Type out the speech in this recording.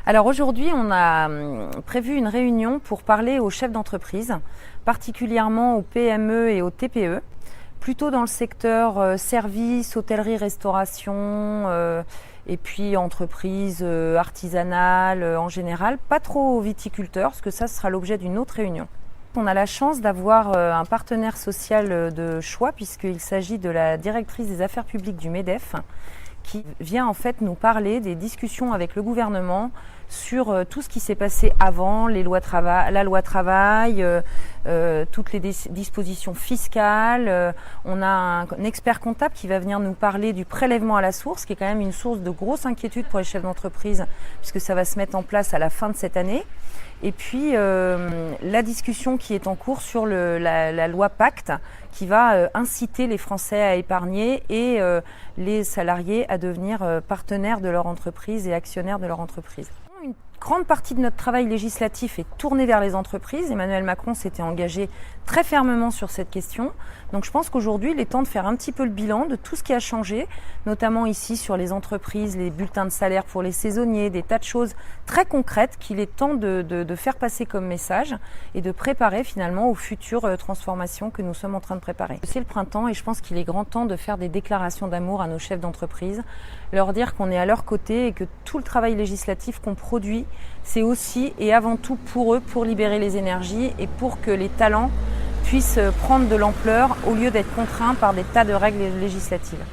Alors aujourd'hui, on a prévu une réunion pour parler aux chefs d'entreprise, particulièrement aux PME et aux TPE, plutôt dans le secteur services, hôtellerie, restauration et puis entreprises artisanales en général, pas trop aux viticulteurs, parce que ça sera l'objet d'une autre réunion. On a la chance d'avoir un partenaire social de choix puisqu'il s'agit de la directrice des affaires publiques du MEDEF qui vient en fait nous parler des discussions avec le gouvernement sur tout ce qui s'est passé avant, la loi travail, toutes les dispositions fiscales. On a un expert comptable qui va venir nous parler du prélèvement à la source, qui est quand même une source de grosse inquiétude pour les chefs d'entreprise, puisque ça va se mettre en place à la fin de cette année. Et puis la discussion qui est en cours sur la loi Pacte, qui va inciter les Français à épargner et les salariés à devenir partenaires de leur entreprise et actionnaires de leur entreprise. Une grande partie de notre travail législatif est tournée vers les entreprises. Emmanuel Macron s'était engagé très fermement sur cette question. Donc je pense qu'aujourd'hui, il est temps de faire un petit peu le bilan de tout ce qui a changé, notamment ici sur les entreprises, les bulletins de salaire pour les saisonniers, des tas de choses très concrètes qu'il est temps de faire passer comme message et de préparer finalement aux futures transformations que nous sommes en train de préparer. C'est le printemps et je pense qu'il est grand temps de faire des déclarations d'amour à nos chefs d'entreprise, leur dire qu'on est à leur côté et que tout le travail législatif qu'on produit, c'est aussi et avant tout pour eux, pour libérer les énergies et pour que les talents puissent prendre de l'ampleur au lieu d'être contraints par des tas de règles législatives.